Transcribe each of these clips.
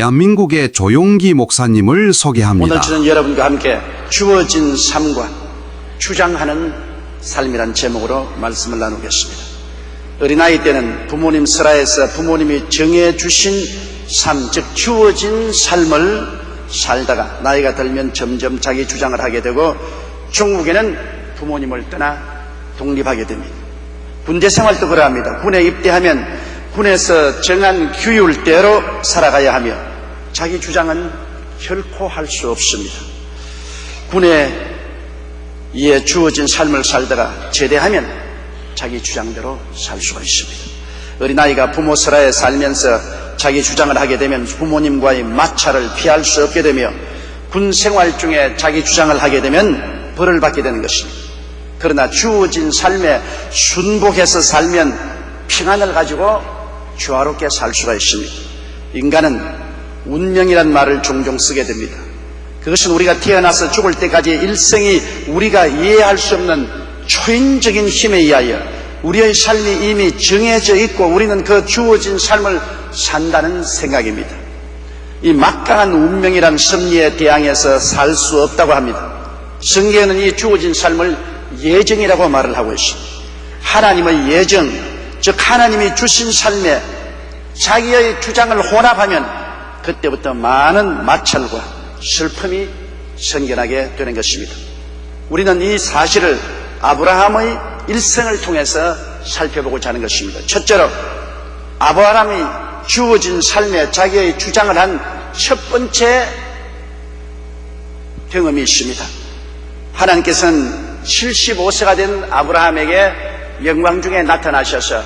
대한민국의 조용기 목사님을 소개합니다. 오늘 저는 여러분과 함께 주어진 삶과 주장하는 삶이란 제목으로 말씀을 나누겠습니다. 어린아이 때는 부모님 설하에서 부모님이 정해주신 삶, 즉 주어진 삶을 살다가 나이가 들면 점점 자기 주장을 하게 되고 중국에는 부모님을 떠나 독립하게 됩니다. 군대 생활도 그러합니다. 군에 입대하면 군에서 정한 규율대로 살아가야 하며 자기 주장은 결코 할 수 없습니다. 군에 이에 주어진 삶을 살다가 제대하면 자기 주장대로 살 수가 있습니다. 어린아이가 부모 설하에 살면서 자기 주장을 하게 되면 부모님과의 마찰을 피할 수 없게 되며 군 생활 중에 자기 주장을 하게 되면 벌을 받게 되는 것입니다. 그러나 주어진 삶에 순복해서 살면 평안을 가지고 조화롭게 살 수가 있습니다. 인간은 운명이란 말을 종종 쓰게 됩니다. 그것은 우리가 태어나서 죽을 때까지 일생이 우리가 이해할 수 없는 초인적인 힘에 의하여 우리의 삶이 이미 정해져 있고 우리는 그 주어진 삶을 산다는 생각입니다. 이 막강한 운명이란 섭리에 대항해서 살 수 없다고 합니다. 성경에는 이 주어진 삶을 예정이라고 말을 하고 있습니다. 하나님의 예정, 즉 하나님이 주신 삶에 자기의 주장을 혼합하면 그때부터 많은 마찰과 슬픔이 생겨나게 되는 것입니다. 우리는 이 사실을 아브라함의 일생을 통해서 살펴보고자 하는 것입니다. 첫째로 아브라함이 주어진 삶에 자기의 주장을 한 첫 번째 경험이 있습니다. 하나님께서는 75세가 된 아브라함에게 영광 중에 나타나셔서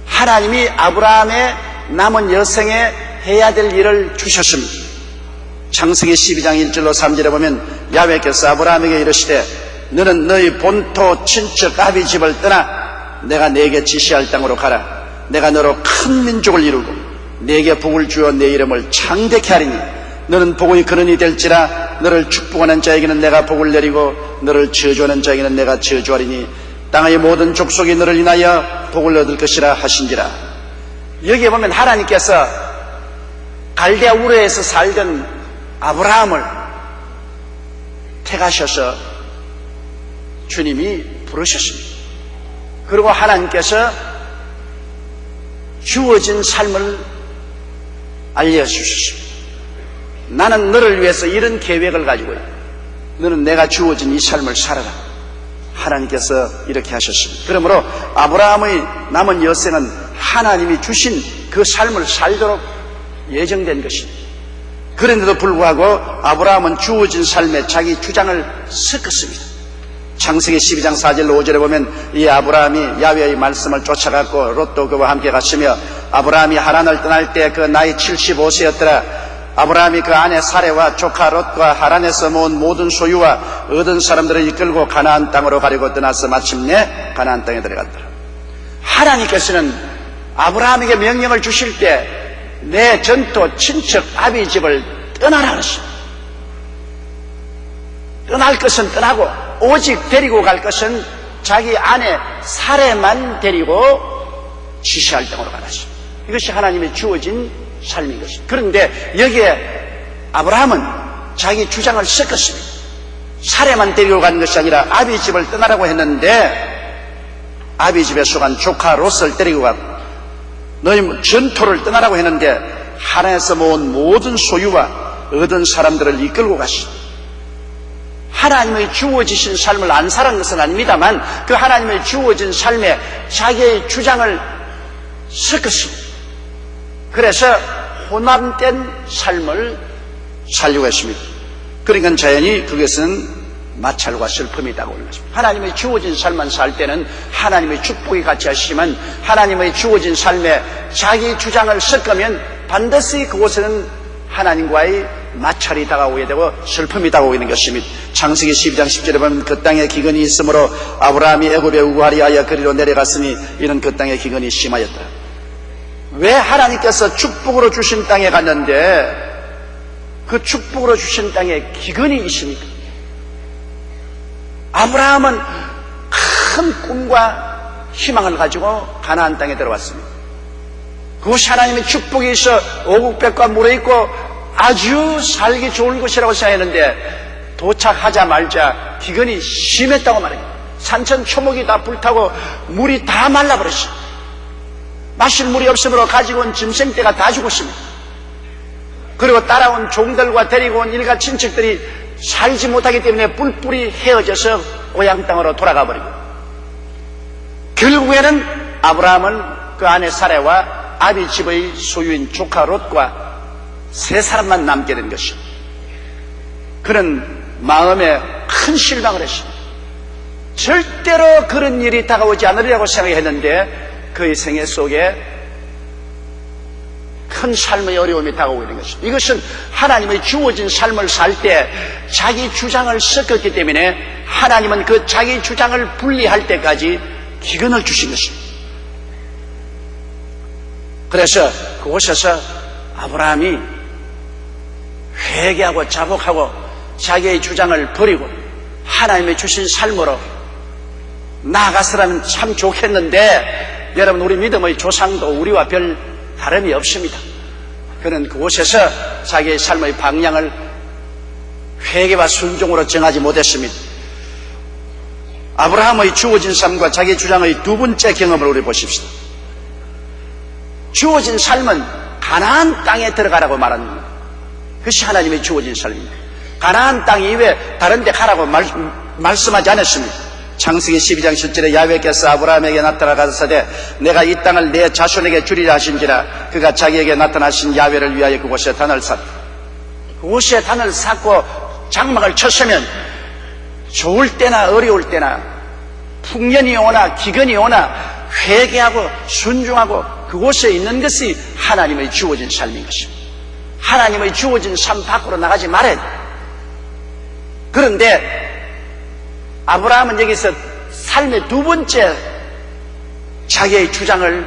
하나님이 아브라함의 남은 여생에 해야 될 일을 주셨습니다. 창세기 12장 1절로 3절에 보면 야훼께서 아브라함에게 이르시되 너는 너희 본토 친척 아비 집을 떠나 내가 네게 지시할 땅으로 가라. 내가 너로 큰 민족을 이루고 네게 복을 주어 네 이름을 창대케 하리니 너는 복의 근원이 될지라. 너를 축복하는 자에게는 내가 복을 내리고 너를 저주하는 자에게는 내가 저주하리니 땅의 모든 족속이 너를 인하여 복을 얻을 것이라 하신지라. 여기에 보면 하나님께서 갈대아 우르에서 살던 아브라함을 택하셔서 주님이 부르셨습니다. 그리고 하나님께서 주어진 삶을 알려주셨습니다. 나는 너를 위해서 이런 계획을 가지고 있다. 너는 내가 주어진 이 삶을 살아라. 하나님께서 이렇게 하셨습니다. 그러므로 아브라함의 남은 여생은 하나님이 주신 그 삶을 살도록 예정된 것입니다. 그런데도 불구하고 아브라함은 주어진 삶에 자기 주장을 섞었습니다. 창세기 12장 4절로 5절에 보면 이 아브라함이 야훼의 말씀을 쫓아갔고 롯도 그와 함께 갔으며 아브라함이 하란을 떠날 때 그 나이 75세였더라. 아브라함이 그 아내 사레와 조카 롯과 하란에서 모은 모든 소유와 얻은 사람들을 이끌고 가나안 땅으로 가려고 떠나서 마침내 가나안 땅에 들어갔더라. 하나님께서는 아브라함에게 명령을 주실 때 내 전토 친척 아비 집을 떠나라 하셨습니다. 떠날 것은 떠나고 오직 데리고 갈 것은 자기 아내 사레만 데리고 지시할 땅으로 가라 하셨습니다. 이것이 하나님의 주어진 삶인 것입니다. 그런데 여기에 아브라함은 자기 주장을 섞었습니다. 사레만 데리고 가는 것이 아니라 아비 집을 떠나라고 했는데 아비 집에 속한 조카 롯을 데리고 가고 너희 전토를 떠나라고 했는데 하나에서 모은 모든 소유와 얻은 사람들을 이끌고 가시다. 하나님의 주어지신 삶을 안 살은 것은 아닙니다만 그 하나님의 주어진 삶에 자기의 주장을 섞었습니다. 그래서 혼합된 삶을 살려고 했습니다. 그러니까 자연히 그것은 마찰과 슬픔이 있다고 하는 것입니다. 하나님의 주어진 삶만 살 때는 하나님의 축복이 같이 하시지만 하나님의 주어진 삶에 자기 주장을 섞으면 반드시 그곳에는 하나님과의 마찰이 다가오게 되고 슬픔이 다가오게 되는 것입니다. 창세기 12장 10절에 보면 그 땅에 기근이 있으므로 아브라함이 애굽에 우거하리하여 그리로 내려갔으니 이는 그 땅에 기근이 심하였더라. 왜 하나님께서 축복으로 주신 땅에 갔는데 그 축복으로 주신 땅에 기근이 있습니까? 아브라함은 큰 꿈과 희망을 가지고 가나안 땅에 들어왔습니다. 그것이 하나님의 축복이 있어 오국백과 물에 있고 아주 살기 좋은 곳이라고 생각했는데 도착하자마자 기근이 심했다고 말해요. 산천 초목이 다 불타고 물이 다 말라버렸어요. 마실 물이 없으므로 가지고 온 짐승떼가 다 죽었습니다. 그리고 따라온 종들과 데리고 온 일가 친척들이 살지 못하기 때문에 뿔뿔이 헤어져서 고향 땅으로 돌아가 버리고, 결국에는 아브라함은 그 아내 사레와 아비 집의 소유인 조카 롯과 세 사람만 남게 된 것입니다. 그는 마음에 큰 실망을 했습니다. 절대로 그런 일이 다가오지 않으리라고 생각했는데 그의 생애 속에 큰 삶의 어려움이 다가오게 된 것입니다. 이것은 하나님의 주어진 삶을 살 때 자기 주장을 섞었기 때문에 하나님은 그 자기 주장을 분리할 때까지 기근을 주신 것입니다. 그래서 그곳에서 아브라함이 회개하고 자복하고 자기의 주장을 버리고 하나님의 주신 삶으로 나아갔으라면 참 좋겠는데, 여러분, 우리 믿음의 조상도 우리와 별 다름이 없습니다. 그는 그곳에서 자기의 삶의 방향을 회개와 순종으로 정하지 못했습니다. 아브라함의 주어진 삶과 자기의 주장의 두 번째 경험을 우리 보십시다. 주어진 삶은 가나안 땅에 들어가라고 말합니다. 그것이 하나님의 주어진 삶입니다. 가나안 땅 이외에 다른 데 가라고 말씀하지 않았습니다. 창세기 12장 10절에 야훼께서 아브라함에게 나타나 가라사대 내가 이 땅을 내 자손에게 주리라 하신지라. 그가 자기에게 나타나신 야훼를 위하여 그곳에 단을 샀다. 그곳에 단을 샀고 장막을 쳤으면 좋을 때나 어려울 때나 풍년이 오나 기근이 오나 회개하고 순종하고 그곳에 있는 것이 하나님의 주어진 삶인 것입니다. 하나님의 주어진 삶 밖으로 나가지 말아야 돼요. 그런데 아브라함은 여기서 삶의 두 번째 자기의 주장을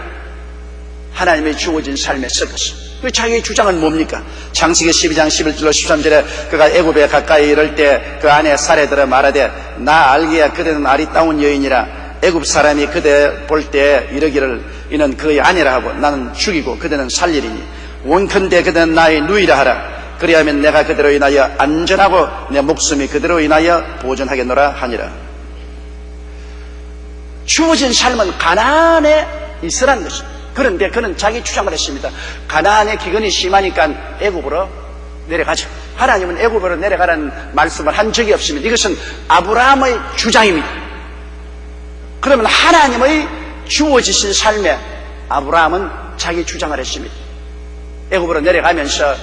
하나님의 주어진 삶에 섞었어요. 그 자기의 주장은 뭡니까? 창세기 12장 11절로 13절에 그가 애굽에 가까이 이를 때 그 아내 사레들어 말하되 나 알기야 그대는 아리따운 여인이라 애굽 사람이 그대 볼 때 이르기를 이는 그의 아내라 하고 나는 죽이고 그대는 살리리니 원컨대 그대는 나의 누이라 하라. 그리하면 내가 그대로 인하여 안전하고 내 목숨이 그대로 인하여 보존하겠노라 하니라. 주어진 삶은 가나안에 있으라는 것입니다. 그런데 그는 자기 주장을 했습니다. 가나안의 기근이 심하니까 애굽으로 내려가자. 하나님은 애굽으로 내려가라는 말씀을 한 적이 없습니다. 이것은 아브라함의 주장입니다. 그러면 하나님의 주어지신 삶에 아브라함은 자기 주장을 했습니다. 애굽으로 내려가면서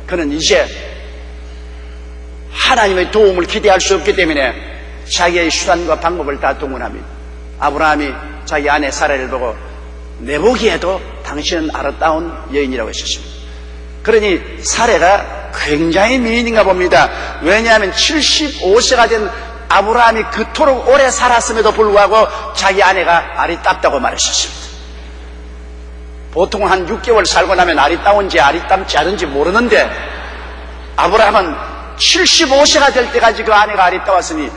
그는 이제 하나님의 도움을 기대할 수 없기 때문에 자기의 수단과 방법을 다 동원합니다. 아브라함이 자기 아내 사라를 보고 내 보기에도 당신은 아름다운 여인이라고 했었습니다. 그러니 사레가 굉장히 미인인가 봅니다. 왜냐하면 75세가 된 아브라함이 그토록 오래 살았음에도 불구하고 자기 아내가 아리따다고 말했었습니다. 보통 한 6개월 살고 나면 아리따운지 아리따지 않은지 모르는데 아브라함은 75세가 될 때까지 그 아내가 아리따웠으니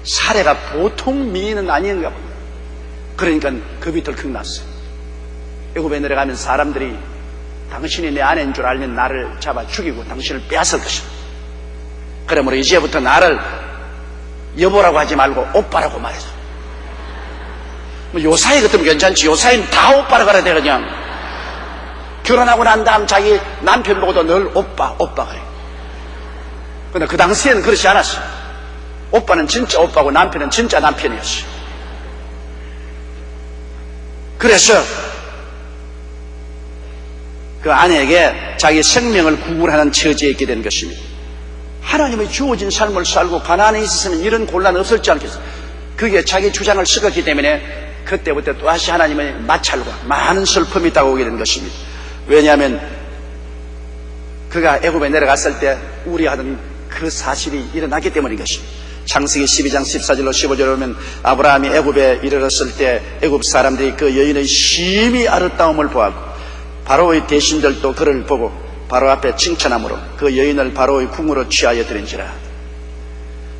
사례가 보통 미인은 아닌가 봅니다. 그러니까 겁이 덜컥 났어요. 애굽에 내려가면 사람들이 당신이 내 아내인 줄 알면 나를 잡아 죽이고 당신을 빼앗을 것이다. 그러므로 이제부터 나를 여보라고 하지 말고 오빠라고 말해줘. 뭐 요사이 같으면 괜찮지. 요사이는 다 오빠라 그래야 돼. 그냥 결혼하고 난 다음 자기 남편 보고도 늘 오빠 그래. 근데 그 당시에는 그렇지 않았어. 오빠는 진짜 오빠고 남편은 진짜 남편이었어. 그래서 그 아내에게 자기 생명을 구걸하는 처지에 있게 된 것입니다. 하나님의 주어진 삶을 살고 가나안에 있었으면 이런 곤란 없을지 않겠어요. 그게 자기 주장을 섞었기 때문에 그때부터 또다시 하나님의 마찰과 많은 슬픔이 다가오게 된 것입니다. 왜냐하면 그가 애굽에 내려갔을 때 우려하던 그 사실이 일어났기 때문인 것입니다. 창세기 12장 14절로 15절에 보면 아브라함이 애굽에 이르렀을 때 애굽 사람들이 그 여인의 심히 아름다움을 보았고 바로의 대신들도 그를 보고 바로 앞에 칭찬함으로 그 여인을 바로의 궁으로 취하여 드린지라.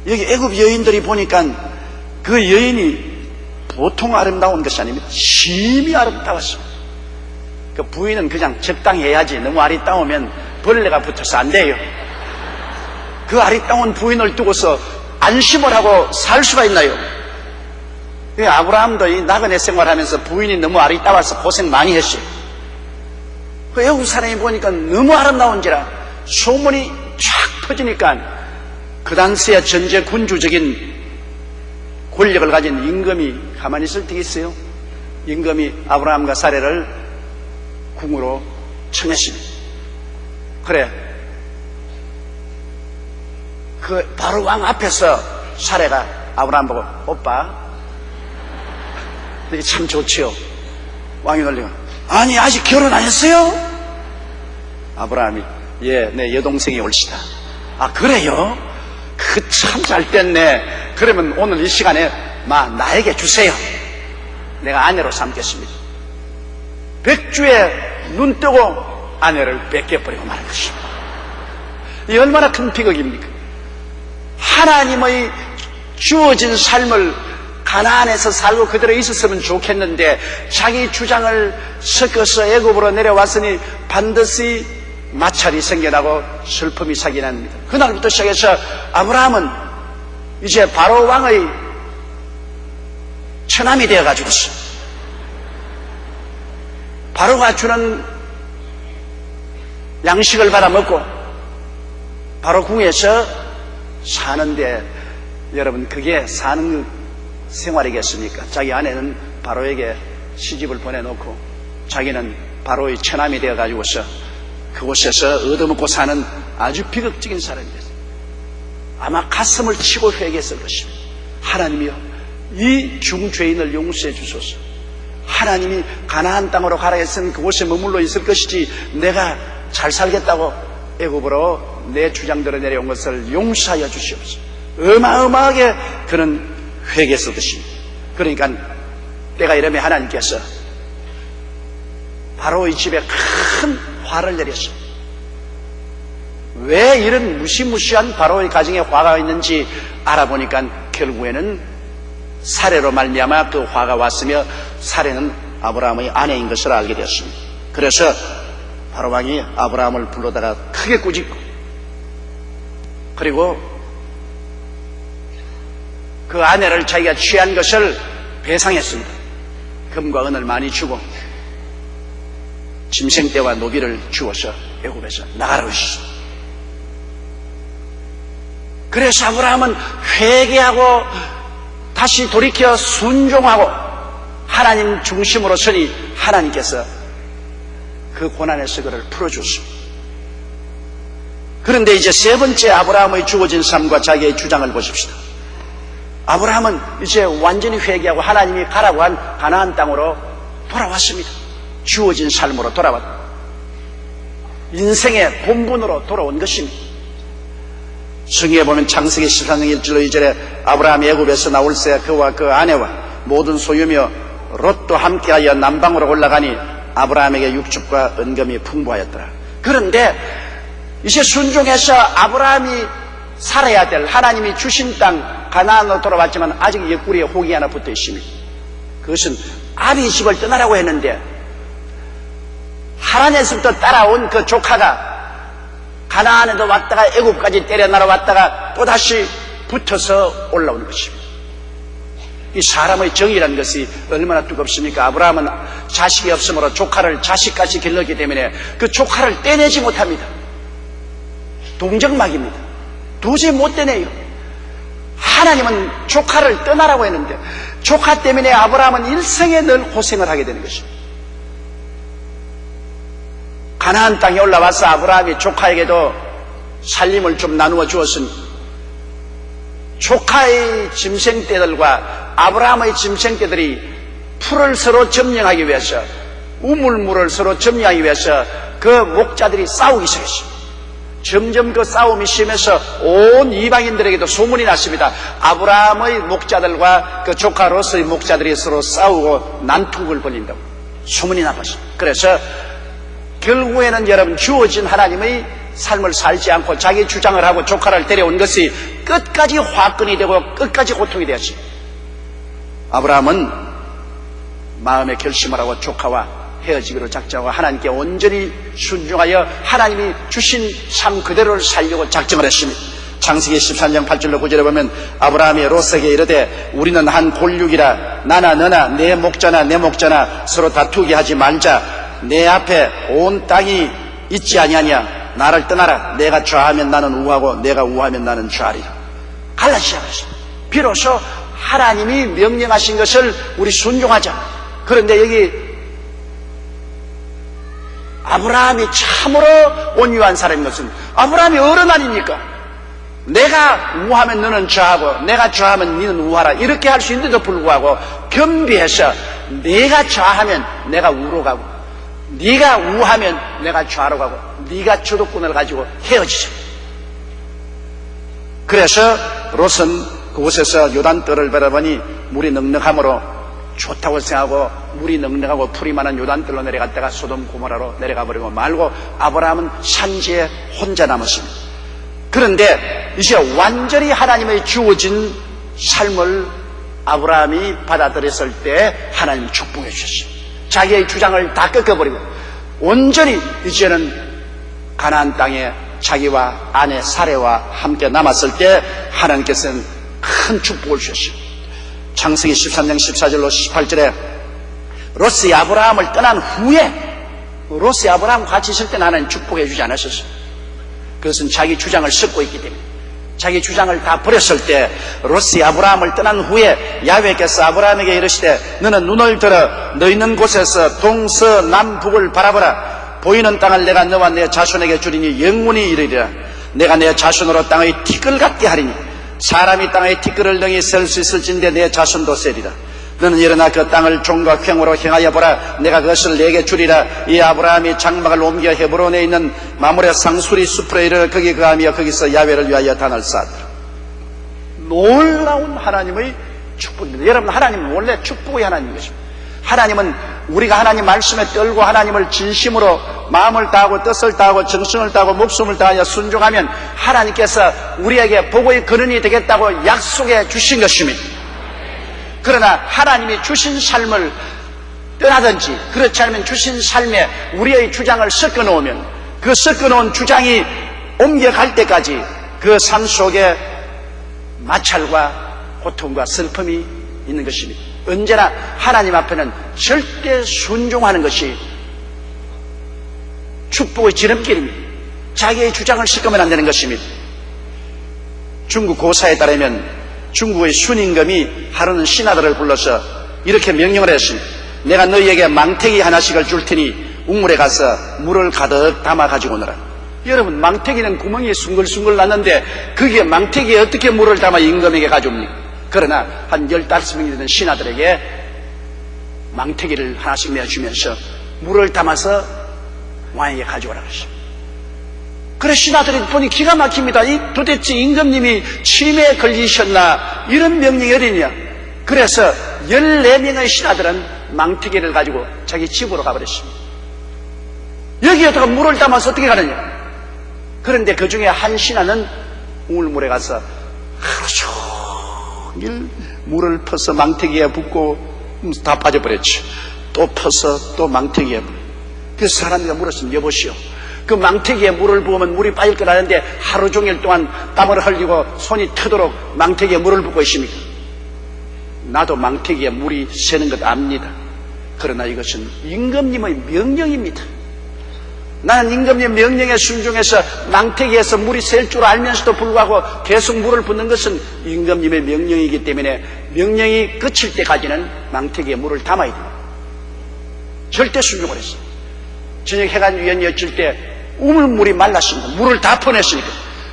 여기 애굽 여인들이 보니까 그 여인이 보통 아름다운 것이 아닙니다. 심히 아름다웠습니다. 그 부인은 그냥 적당히 해야지. 너무 아리따우면 벌레가 붙어서 안 돼요. 그 아리따운 부인을 두고서 안심을 하고 살 수가 있나요? 아브라함도 이 나그네 생활하면서 부인이 너무 아리따워서 고생 많이 했어요. 그 외국 사람이 보니까 너무 아름다운지라 소문이 쫙 퍼지니까 그 당시에 전제 군주적인 권력을 가진 임금이 가만히 있을 때가 있어요. 임금이 아브라함과 사례를 궁으로 청했습니다. 그래, 그 바로 왕 앞에서 사례가 아브라함 보고 오빠 이게 참 좋지요. 왕이 놀리고 아니 아직 결혼 안 했어요? 아브라함이 예, 내 여동생이 올시다. 아 그래요? 그 참 잘 됐네. 그러면 오늘 이 시간에 나에게 주세요. 내가 아내로 삼겠습니다. 백주에 눈 뜨고 아내를 뺏겨버리고 마는 것입니다. 이 얼마나 큰 비극입니까? 하나님의 주어진 삶을 가나안에서 살고 그대로 있었으면 좋겠는데 자기 주장을 섞어서 애굽으로 내려왔으니 반드시 마찰이 생겨나고 슬픔이 생겨납니다. 그날부터 시작해서 아브라함은 이제 바로 왕의 처남이 되어가지고서 바로가 주는 양식을 받아먹고 바로 궁에서 사는데 여러분 그게 사는 생활이겠습니까? 자기 아내는 바로에게 시집을 보내놓고 자기는 바로의 처남이 되어가지고서 그곳에서 얻어먹고 사는 아주 비극적인 사람이었어요. 아마 가슴을 치고 회개했을 것입니다. 하나님이여 이 중죄인을 용서해 주소서. 하나님이 가나안 땅으로 가라 했으면 그곳에 머물러 있을 것이지 내가 잘 살겠다고 애굽으로 내 주장대로 내려온 것을 용서하여 주시옵소서. 어마어마하게 그는 회개했을 것입니다. 그러니까 때가 이러면 하나님께서 바로의 집에 큰 화를 내렸어요. 왜 이런 무시무시한 바로의 가정에 화가 있는지 알아보니까 결국에는 사례로 말미암아 그 화가 왔으며 사례는 아브라함의 아내인 것을 알게 되었습니다. 그래서 바로 왕이 아브라함을 불러다가 크게 꾸짖고 그리고 그 아내를 자기가 취한 것을 배상했습니다. 금과 은을 많이 주고 짐승떼와 노비를 주어서 애굽에서 나가라고 했습니다. 그래서 아브라함은 회개하고 다시 돌이켜 순종하고 하나님 중심으로 서니 하나님께서 그 고난에서 그를 풀어줬습니다. 그런데 이제 세 번째 아브라함의 주어진 삶과 자기의 주장을 보십시다. 아브라함은 이제 완전히 회개하고 하나님이 가라고 한 가나안 땅으로 돌아왔습니다. 주어진 삶으로 돌아왔다. 인생의 본분으로 돌아온 것입니다. 성경에 보면 창세기 13장 1절로 2절에 아브라함이 애굽에서 나올 새 그와 그 아내와 모든 소유며 롯도 함께하여 남방으로 올라가니 아브라함에게 육축과 은금이 풍부하였더라. 그런데 이제 순종해서 아브라함이 살아야 될 하나님이 주신 땅 가나안으로 돌아왔지만 아직 옆구리에 혹이 하나 붙어 있습니다. 그것은 아비 집을 떠나라고 했는데 하란에서부터 따라온 그 조카가 가나안에도 왔다가 애굽까지 때려 날아왔다가 또다시 붙어서 올라오는 것입니다. 이 사람의 정의라는 것이 얼마나 뜨겁습니까? 아브라함은 자식이 없으므로 조카를 자식같이 길렀기 때문에 그 조카를 떼내지 못합니다. 동정막입니다. 도저히 못 떼내요. 하나님은 조카를 떠나라고 했는데 조카 때문에 아브라함은 일생에 늘 고생을 하게 되는 것입니다. 가나안 땅에 올라와서 아브라함이 조카에게도 살림을 좀 나누어 주었으니 조카의 짐승떼들과 아브라함의 짐승떼들이 풀을 서로 점령하기 위해서 우물물을 서로 점령하기 위해서 그 목자들이 싸우기 시작했습니다. 점점 그 싸움이 심해서 온 이방인들에게도 소문이 났습니다. 아브라함의 목자들과 그 조카 롯의 목자들이 서로 싸우고 난투극을 벌린다고 소문이 나갔습니다. 그래서 결국에는 여러분 주어진 하나님의 삶을 살지 않고 자기 주장을 하고 조카를 데려온 것이 끝까지 화끈이 되고 끝까지 고통이 되었습니다. 아브라함은 마음의 결심을 하고 조카와 헤어지기로 작정하고 하나님께 온전히 순종하여 하나님이 주신 삶 그대로를 살려고 작정을 했습니다. 창세기 13장 8절로 9절에 보면 아브라함이 롯에게 이르되 우리는 한 골육이라 나나 너나 내 목자나 서로 다투게 하지 말자. 내 앞에 온 땅이 있지 아니하냐. 나를 떠나라. 내가 좌하면 나는 우하고 내가 우하면 나는 좌하리라. 갈라지지 시작했습니다. 비로소 하나님이 명령하신 것을 우리 순종하자. 그런데 여기 아브라함이 참으로 온유한 사람인 것은 아브라함이 어른 아닙니까? 내가 우하면 너는 좌하고 내가 좌하면 너는 우하라 이렇게 할 수 있는데도 불구하고 겸비해서 내가 좌하면 내가 우로 가고 네가 우하면 내가 좌로 가고 네가 주도권을 가지고 헤어지자. 그래서 롯은 그곳에서 요단뜰을 바라보니 물이 넉넉하므로 좋다고 생각하고 물이 넉넉하고 풀이 많은 요단뜰로 내려갔다가 소돔 고모라로 내려가 버리고 말고 아브라함은 산지에 혼자 남았습니다. 그런데 이제 완전히 하나님의 주어진 삶을 아브라함이 받아들였을 때 하나님이 축복해 주셨어요. 자기의 주장을 다 꺾어버리고 온전히 이제는 가나안 땅에 자기와 아내 사레와 함께 남았을 때 하나님께서는 큰 축복을 주셨어요. 창세기 13장 14절로 18절에 롯이 아브라함을 떠난 후에 롯이 아브라함과 같이 있을 때는 하나님 축복해 주지 않으셨어요. 그것은 자기 주장을 섞고 있기 때문에 자기 주장을 다 버렸을 때 롯이 아브라함을 떠난 후에 야훼께서 아브라함에게 이르시되 너는 눈을 들어 너 있는 곳에서 동서남북을 바라보라. 보이는 땅을 내가 너와 내 자손에게 주리니 영원히 이르리라. 내가 내 자손으로 땅의 티끌 같게 하리니 사람이 땅의 티끌을 능히 셀 수 있을진데 내 자손도 세리라. 너는 일어나 그 땅을 종과 횡으로 행하여 보라. 내가 그것을 내게 주리라. 이 아브라함이 장막을 옮겨 헤브론에 있는 마므레 상수리 숲으로 이르러 거기 거하며 거기서 야훼를 위하여 단을 쌓았더라. 놀라운 하나님의 축복입니다. 여러분, 하나님은 원래 축복의 하나님인 것입니다. 하나님은 우리가 하나님 말씀에 떨고 하나님을 진심으로 마음을 다하고 뜻을 다하고 정성을 다하고 목숨을 다하여 순종하면 하나님께서 우리에게 복의 근원이 되겠다고 약속해 주신 것입니다. 그러나 하나님이 주신 삶을 떠나든지 그렇지 않으면 주신 삶에 우리의 주장을 섞어 놓으면 그 섞어 놓은 주장이 옮겨갈 때까지 그 삶 속에 마찰과 고통과 슬픔이 있는 것입니다. 언제나 하나님 앞에는 절대 순종하는 것이 축복의 지름길입니다. 자기의 주장을 섞으면 안 되는 것입니다. 중국 고사에 따르면 중국의 순임금이 하루는 신하들을 불러서 이렇게 명령을 했습니다. 내가 너희에게 망태기 하나씩을 줄 테니 우물에 가서 물을 가득 담아 가지고 오너라. 여러분, 망태기는 구멍이 숭글숭글 났는데 거기에 망태기에 어떻게 물을 담아 임금에게 가져옵니까? 그러나 한 15명이 되는 신하들에게 망태기를 하나씩 내주면서 물을 담아서 왕에게 가져오라 그랬습니다. 그래 신하들이 보니 기가 막힙니다. 도대체 임금님이 치매에 걸리셨나 이런 명령이 어디냐. 그래서 14명의 신하들은 망태기를 가지고 자기 집으로 가버렸습니다. 여기에다가 물을 담아서 어떻게 가느냐. 그런데 그 중에 한 신하는 우물물에 가서 하루 종일 물을 퍼서 망태기에 붓고 다 빠져버렸죠. 또 퍼서 또 망태기에 붓고. 그래서 사람들이 물었습니다. 여보시오, 그 망태기에 물을 부으면 물이 빠질 거라는데 하루 종일 동안 땀을 흘리고 손이 트도록 망태기에 물을 붓고 있습니까? 나도 망태기에 물이 새는 것 압니다. 그러나 이것은 임금님의 명령입니다. 나는 임금님 명령에 순종해서 망태기에서 물이 셀 줄 알면서도 불구하고 계속 물을 붓는 것은 임금님의 명령이기 때문에 명령이 그칠 때까지는 망태기에 물을 담아야 됩니다. 절대 순종을 했어요. 저녁 해가 위에 엿질 때 우물물이 말랐습니다. 물을 다 퍼냈으니까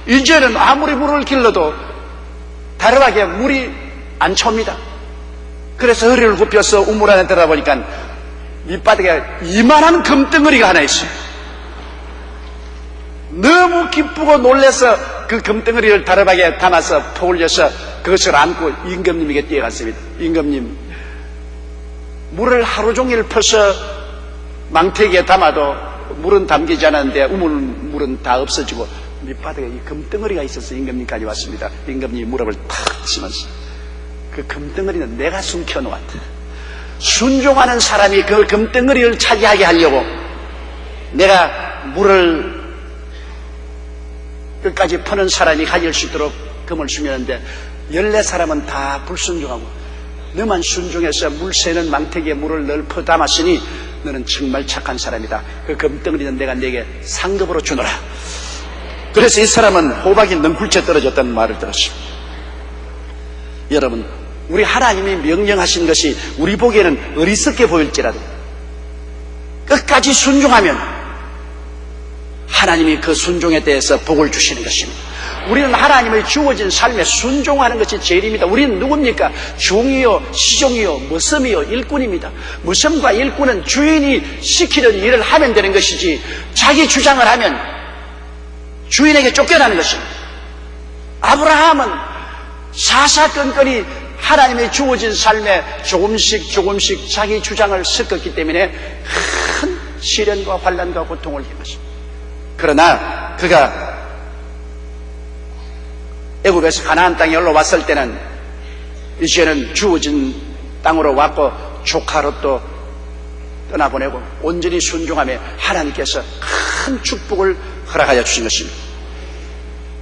이제는 아무리 물을 길러도 다르게 물이 안 찹니다. 그래서 허리를 굽혀서 우물 안에 들어보니까 밑바닥에 이만한 금덩어리가 하나 있어요. 너무 기쁘고 놀라서 그 금덩어리를 다르게 담아서 퍼올려서 그것을 안고 임금님에게 뛰어갔습니다. 임금님, 물을 하루 종일 퍼서 망태기에 담아도 물은 담기지 않았는데 우물물은 다 없어지고 밑바닥에 이 금덩어리가 있어서 임금님까지 왔습니다. 임금님이 무릎을 탁 치면서 그 금덩어리는 내가 숨겨놓았다. 순종하는 사람이 그 금덩어리를 차지하게 하려고 내가 물을 끝까지 퍼는 사람이 가질 수 있도록 금을 주면는데 14사람은 다 불순종하고 너만 순종해서 물 새는 망태기에 물을 널 퍼 담았으니 너는 정말 착한 사람이다. 그 금덩어리는 내가 네게 상급으로 주노라. 그래서 이 사람은 호박이 넝굴째 떨어졌다는 말을 들었습니다. 여러분, 우리 하나님이 명령하신 것이 우리 보기에는 어리석게 보일지라도 끝까지 순종하면 하나님이 그 순종에 대해서 복을 주시는 것입니다. 우리는 하나님의 주어진 삶에 순종하는 것이 제일입니다. 우리는 누굽니까? 종이요, 시종이요, 머슴이요, 일꾼입니다. 머슴과 일꾼은 주인이 시키는 일을 하면 되는 것이지 자기 주장을 하면 주인에게 쫓겨나는 것입니다. 아브라함은 사사건건이 하나님의 주어진 삶에 조금씩 자기 주장을 섞었기 때문에 큰 시련과 환난과 고통을 힘었습니다. 그러나 그가 애굽에서 가나안 땅에 올라왔을 때는 이제는 주어진 땅으로 왔고 조카로 또 떠나보내고 온전히 순종하며 하나님께서 큰 축복을 허락하여 주신 것입니다.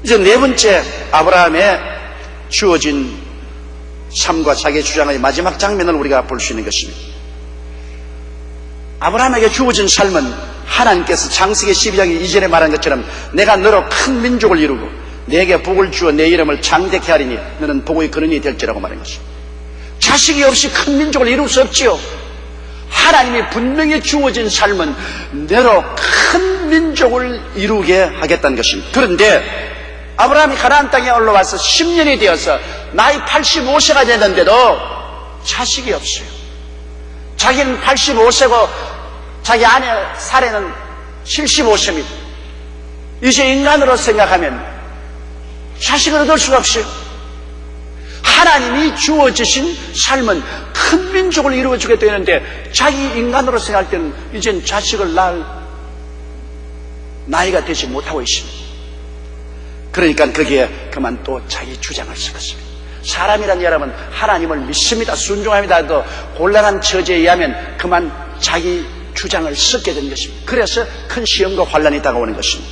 이제 네 번째 아브라함의 주어진 삶과 자기의 주장의 마지막 장면을 우리가 볼 수 있는 것입니다. 아브라함에게 주어진 삶은 하나님께서 창세기 12장 이전에 말한 것처럼 내가 너로 큰 민족을 이루고 내게 복을 주어 내 이름을 장대케 하리니 너는 복의 근원이 될지라고 말한 것입니다. 자식이 없이 큰 민족을 이룰 수 없지요. 하나님이 분명히 주어진 삶은 너로 큰 민족을 이루게 하겠다는 것입니다. 그런데 아브라함이 가나안 땅에 올라와서 10년이 되어서 나이 85세가 됐는데도 자식이 없어요. 자기는 85세고 자기 아내 사례는 75세입니다. 이제 인간으로 생각하면 자식을 얻을 수가 없어요. 하나님이 주어주신 삶은 큰 민족을 이루어주게 되는데 자기 인간으로 생각할 때는 이젠 자식을 낳을 나이가 되지 못하고 있습니다. 그러니까 거기에 그만 또 자기 주장을 섞었습니다. 사람이란 여러분 하나님을 믿습니다. 순종합니다. 또 곤란한 처지에 의하면 그만 자기 주장을 섞게 된 것입니다. 그래서 큰 시험과 환란이 다가오는 것입니다.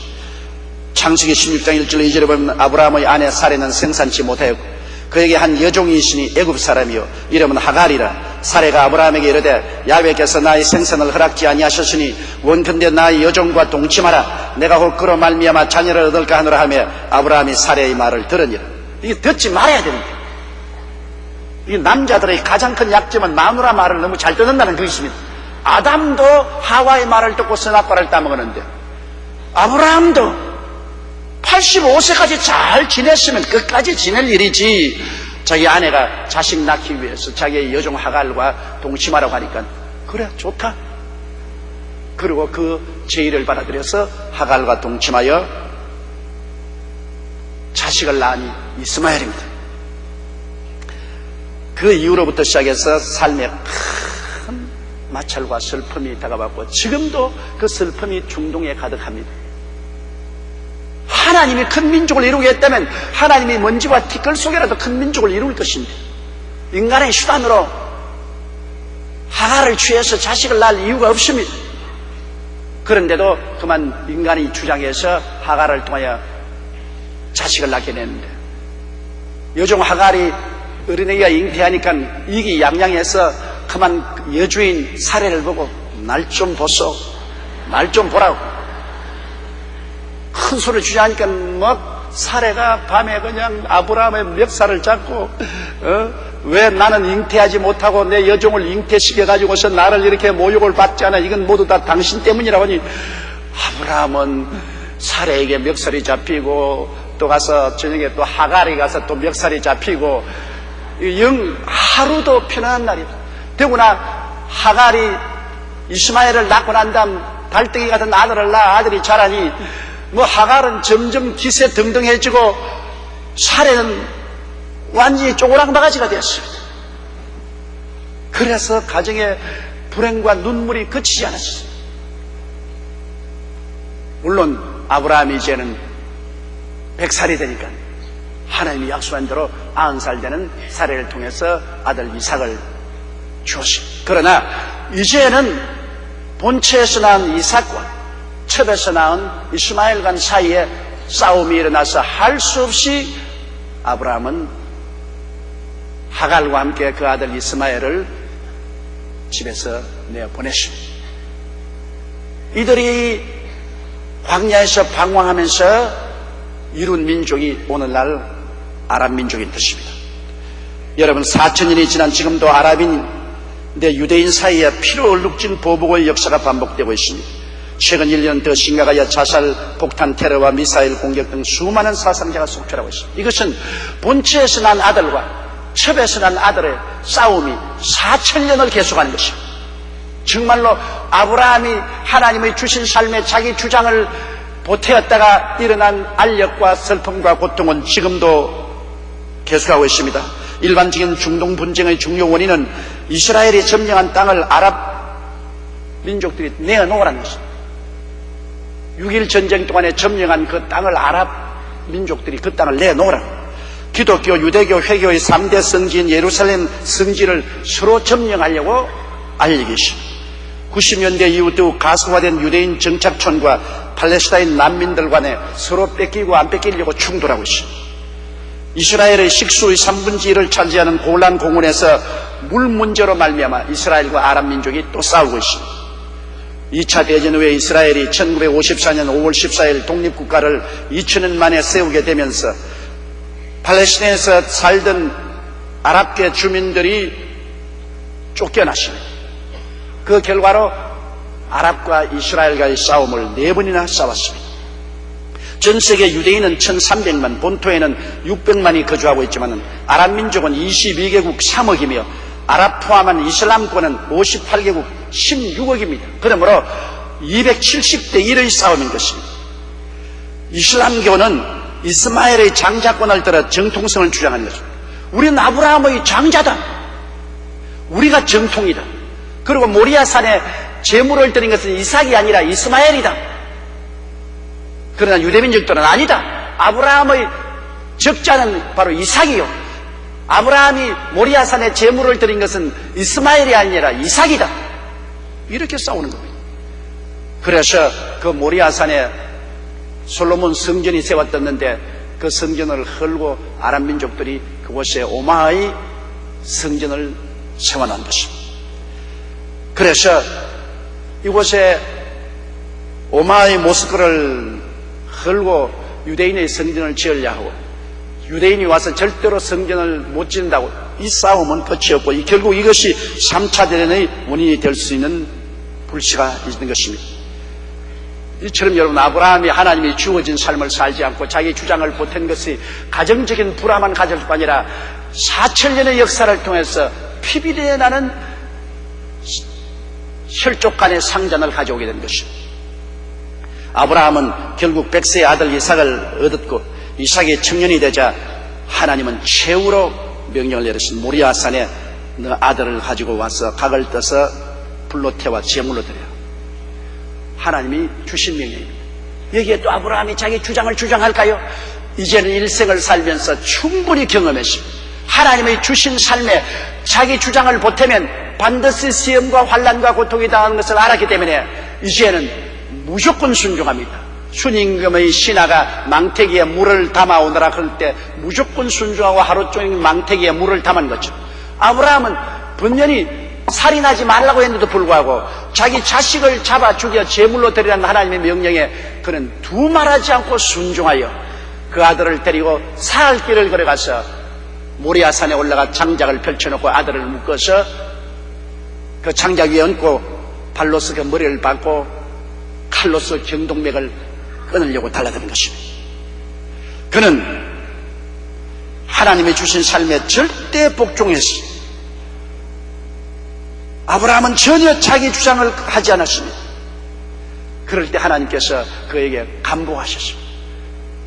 창세기 16장 1절 2절에 보면 아브라함의 아내 사레는 생산치 못하였고 그에게 한 여종이 있으니 애굽 사람이요 이름은 하갈이라. 사레가 아브라함에게 이르되 야훼께서 나의 생산을 허락지 아니하셨으니 원컨대 나의 여종과 동침하라. 내가 혹 그로 말미암아 자녀를 얻을까 하노라 하며 아브라함이 사레의 말을 들으니라. 이게 듣지 말아야 됩니다. 이 남자들의 가장 큰 약점은 마누라 말을 너무 잘 듣는다는 것입니다. 아담도 하와의 말을 듣고 선악과를 따먹었는데 아브라함도 85세까지 잘 지냈으면 끝까지 지낼 일이지 자기 아내가 자식 낳기 위해서 자기의 여종 하갈과 동침하라고 하니까 그래 좋다. 그리고 그 제의를 받아들여서 하갈과 동침하여 자식을 낳으니 이스마엘입니다. 그 이후로부터 시작해서 삶에 큰 마찰과 슬픔이 다가왔고 지금도 그 슬픔이 중동에 가득합니다. 하나님이 큰 민족을 이루겠다면 하나님이 먼지와 티끌 속에라도 큰 민족을 이룰 것입니다. 인간의 수단으로 하갈을 취해서 자식을 낳을 이유가 없습니다. 그런데도 그만 인간이 주장해서 하갈을 통하여 자식을 낳게 됐는데 여종 하갈이 어린애가 잉태하니까 이기 양양해서 그만 여주인 사례를 보고 날 좀 보소, 날 좀 보라고 큰 소리 주저하니까 막 사례가 밤에 그냥 아브라함의 멱살을 잡고 왜 나는 잉태하지 못하고 내 여종을 잉태시켜가지고서 나를 이렇게 모욕을 받지 않아. 이건 모두 다 당신 때문이라고 하니 아브라함은 사례에게 멱살이 잡히고 또 가서 저녁에 또 하갈이 가서 또 멱살이 잡히고 영 하루도 편안한 날이다. 더구나 하갈이 이스마엘을 낳고 난 다음 달덩이 같은 아들을 낳아 아들이 자라니 뭐 하갈은 점점 기세 등등해지고 사례는 완전히 쪼그랑바가지가 되었습니다. 그래서 가정의 불행과 눈물이 그치지 않았습니다. 물론 아브라함이 이제는 100살이 되니까 하나님이 약속한 대로 90살 되는 사례를 통해서 아들 이삭을 주었습니다. 그러나 이제는 본체에서 낳은 이삭과 첩에서 낳은 이스마엘 간 사이에 싸움이 일어나서 할 수 없이 아브라함은 하갈과 함께 그 아들 이스마엘을 집에서 내보냈습니다. 이들이 광야에서 방황하면서 이룬 민족이 오늘날 아랍 민족인 것입니다. 여러분, 4,000년이 지난 지금도 아랍인과 유대인 사이에 피로 얼룩진 보복의 역사가 반복되고 있습니다. 최근 1년 더 심각하여 자살, 폭탄, 테러와 미사일 공격 등 수많은 사상자가 속출하고 있습니다. 이것은 본체에서 난 아들과 첩에서 난 아들의 싸움이 4,000년을 계속하는 것입니다. 정말로 아브라함이 하나님의 주신 삶에 자기 주장을 보태었다가 일어난 알력과 슬픔과 고통은 지금도 계속하고 있습니다. 일반적인 중동 분쟁의 중요 원인은 이스라엘이 점령한 땅을 아랍 민족들이 내어놓으라는 것입니다. 6.1 전쟁 동안에 점령한 그 땅을 아랍 민족들이 그 땅을 내놓으라. 기독교, 유대교, 회교의 3대 성지인 예루살렘 성지를 서로 점령하려고 알리기십니다. 90년대 이후 더욱 가수화된 유대인 정착촌과 팔레스타인 난민들 간에 서로 뺏기고 안 뺏기려고 충돌하고 있습니다. 이스라엘의 식수의 3분의 1을 차지하는 골란 공원에서 물 문제로 말미암아 이스라엘과 아랍 민족이 또 싸우고 있습니다. 2차 대전 후에 이스라엘이 1954년 5월 14일 독립국가를 2000년 만에 세우게 되면서 팔레스타인에서 살던 아랍계 주민들이 쫓겨났습니다. 그 결과로 아랍과 이스라엘과의 싸움을 4번이나 싸웠습니다. 전 세계 유대인은 1300만, 본토에는 600만이 거주하고 있지만 아랍 민족은 22개국 3억이며 아랍 포함한 이슬람권은 58개국 16억입니다. 그러므로 270대 1의 싸움인 것입니다. 이슬람교는 이스마엘의 장자권을 들어 정통성을 주장하는 것입니다. 우리는 아브라함의 장자다. 우리가 정통이다. 그리고 모리아산에 제물을 드린 것은 이삭이 아니라 이스마엘이다. 그러나 유대민족들은 아니다. 아브라함의 적자는 바로 이삭이요. 아브라함이 모리아산에 제물을 드린 것은 이스마엘이 아니라 이삭이다. 이렇게 싸우는 겁니다. 그래서 그 모리아산에 솔로몬 성전이 세웠었는데 그 성전을 헐고 아랍 민족들이 그곳에 오마의 성전을 세워놓은 것입니다. 그래서 이곳에 오마의 모스크를 헐고 유대인의 성전을 지으려 하고 유대인이 와서 절대로 성전을 못 짓는다고 이 싸움은 끝이 없고 결국 이것이 3차 대전의 원인이 될 수 있는 불씨가 있는 것입니다. 이처럼 여러분, 아브라함이 하나님이 주어진 삶을 살지 않고 자기 주장을 보탠 것이 가정적인 불화만 가질 뿐 아니라 4,000년의 역사를 통해서 피비린내 나는 혈족 간의 상전을 가져오게 된 것입니다. 아브라함은 결국 백세의 아들 이삭을 얻었고 이삭이 청년이 되자 하나님은 최후로 명령을 내렸습니다. 모리아산에 너 아들을 가지고 와서 각을 떠서 불로 태워 제물로 드려라. 하나님이 주신 명령입니다. 여기에 또 아브라함이 자기 주장을 주장할까요? 이제는 일생을 살면서 충분히 경험했습니다. 하나님의 주신 삶에 자기 주장을 보태면 반드시 시험과 환난과 고통이 당하는 것을 알았기 때문에 이제는 무조건 순종합니다. 순임금의 신하가 망태기에 물을 담아오느라 그럴 때 무조건 순종하고 하루 종일 망태기에 물을 담은 거죠. 아브라함은 분명히 살인하지 말라고 했는데도 불구하고 자기 자식을 잡아 죽여 제물로 드리라는 하나님의 명령에 그는 두말하지 않고 순종하여 그 아들을 데리고 사흘 길을 걸어가서 모리아산에 올라가 장작을 펼쳐놓고 아들을 묶어서 그 장작 위에 얹고 발로서 그 머리를 박고 칼로서 경동맥을 끊으려고 달라드는 것입니다. 그는 하나님이 주신 삶에 절대 복종했습니다. 아브라함은 전혀 자기 주장을 하지 않았습니다. 그럴 때 하나님께서 그에게 감복하셨습니다.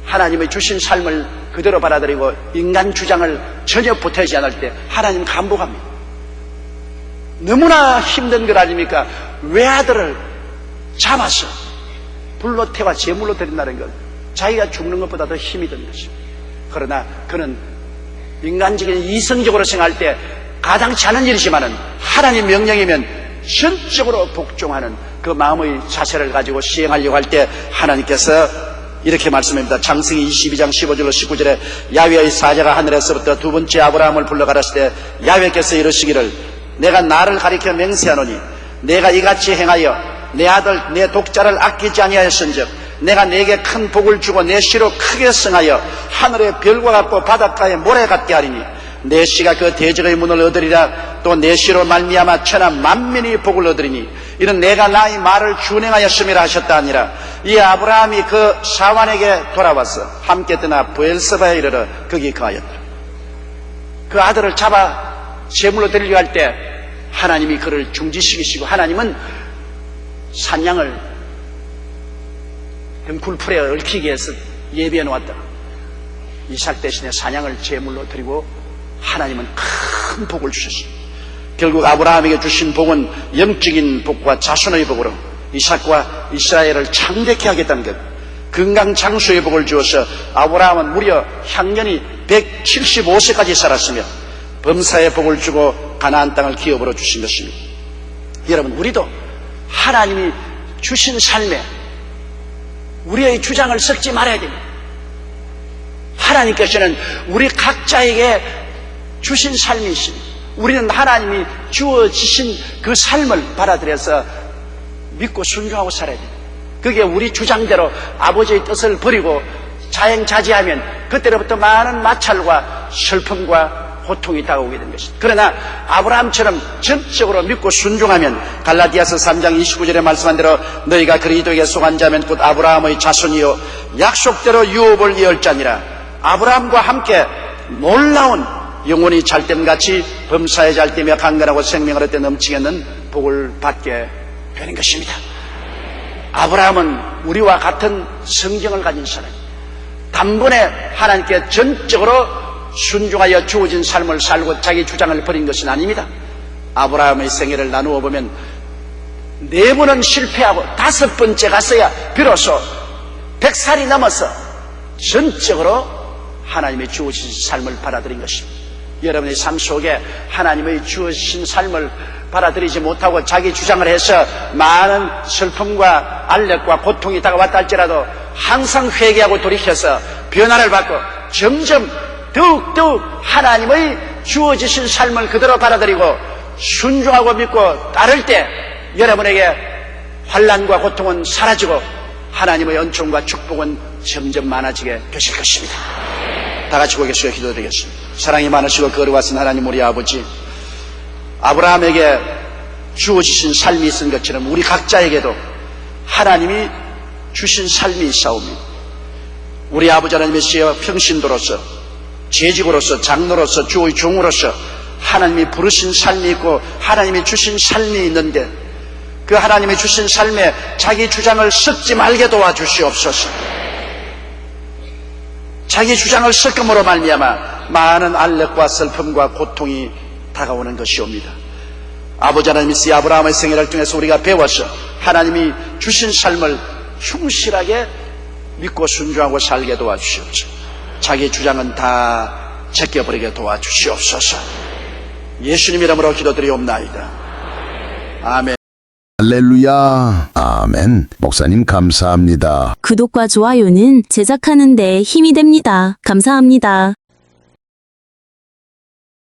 하나님의 주신 삶을 그대로 받아들이고 인간 주장을 전혀 보태지 않을 때 하나님 감복합니다. 너무나 힘든 것 아닙니까? 외아들을 잡아서 불로 태워 제물로 드린다는 것, 자기가 죽는 것보다 더 힘이 든 것입니다. 그러나 그는 인간적인 이성적으로 생각할 때 가당치 않은 일이지만은 하나님 명령이면 전적으로 복종하는 그 마음의 자세를 가지고 시행하려고 할 때 하나님께서 이렇게 말씀합니다. 창세기 22장 15절로 19절에 야훼의 사자가 하늘에서부터 두 번째 아브라함을 불러 가라실 때 야훼께서 이르시기를 내가 나를 가리켜 맹세하노니 내가 이같이 행하여 내 아들 내 독자를 아끼지 아니하였은즉 내가 내게 큰 복을 주고 내 씨로 크게 성하여 하늘의 별과 같고 바닷가의 모래 같게 하리니 내 씨가 그 대적의 문을 얻으리라. 또 내 씨로 말미암아 천하 만민이 복을 얻으리니 이는 내가 나의 말을 준행하였음이라 하셨다 하니라. 이 아브라함이 그 사환에게 돌아와서 함께 떠나 브엘세바에 이르러 거기 거하였더라. 그 아들을 잡아 제물로 드리려 할 때 하나님이 그를 중지시키시고 하나님은 산양을 등굴풀에 얽히게 해서 예비해 놓았다. 이삭 대신에 산양을 제물로 드리고 하나님은 큰 복을 주셨습니다. 결국 아브라함에게 주신 복은 영적인 복과 자손의 복으로 이삭과 이스라엘을 창대케 하겠다는 것, 건강장수의 복을 주어서 아브라함은 무려 향년이 175세까지 살았으며 범사의 복을 주고 가나안 땅을 기업으로 주신 것입니다. 여러분, 우리도 하나님이 주신 삶에 우리의 주장을 섞지 말아야 됩니다. 하나님께서는 우리 각자에게 주신 삶이 있습니다. 우리는 하나님이 주어지신 그 삶을 받아들여서 믿고 순종하고 살아야 됩니다. 그게 우리 주장대로 아버지의 뜻을 버리고 자행자지하면 그때로부터 많은 마찰과 슬픔과 고통이 다가오게 된 것입니다. 그러나 아브라함처럼 전적으로 믿고 순종하면 갈라디아서 3장 29절에 말씀한 대로 너희가 그리스도에게 속한 자면 곧 아브라함의 자손이요 약속대로 유업을 이을 자니라. 아브라함과 함께 놀라운 영혼이 잘됨같이 범사에 잘되며 강건하고 생명을 얻되 넘치겠는 복을 받게 되는 것입니다. 아브라함은 우리와 같은 성경을 가진 사람입니다. 단번에 하나님께 전적으로 순종하여 주어진 삶을 살고 자기 주장을 버린 것은 아닙니다. 아브라함의 생애를 나누어 보면 4번은 실패하고 5번째 갔어야 비로소 100살이 넘어서 전적으로 하나님의 주어진 삶을 받아들인 것입니다. 여러분의 삶 속에 하나님의 주어진 삶을 받아들이지 못하고 자기 주장을 해서 많은 슬픔과 알력과 고통이 다가왔다 할지라도 항상 회개하고 돌이켜서 변화를 받고 점점 더욱더욱 하나님의 주어지신 삶을 그대로 받아들이고 순종하고 믿고 따를 때 여러분에게 환난과 고통은 사라지고 하나님의 은총과 축복은 점점 많아지게 되실 것입니다. 다 같이 고개 숙여 기도드리겠습니다. 사랑이 많으시고 거룩하신 하나님 우리 아버지, 아브라함에게 주어지신 삶이 있은 것처럼 우리 각자에게도 하나님이 주신 삶이 있사옵니다. 우리 아버지 하나님의 시여 평신도로서 재직으로서 장로로서 주의 종으로서 하나님이 부르신 삶이 있고 하나님이 주신 삶이 있는데 그 하나님이 주신 삶에 자기 주장을 섞지 말게 도와주시옵소서. 자기 주장을 섞음으로 말미암아 많은 알력과 슬픔과 고통이 다가오는 것이옵니다. 아버지 하나님이 아브라함의 생애를 통해서 우리가 배워서 하나님이 주신 삶을 충실하게 믿고 순종하고 살게 도와주시옵소서. 자기 주장은 다 제껴버리게 도와주시옵소서. 예수님 이름으로 기도드리옵나이다. 아멘. 할렐루야. 아멘. 목사님 감사합니다. 구독과 좋아요는 제작하는 데 힘이 됩니다. 감사합니다.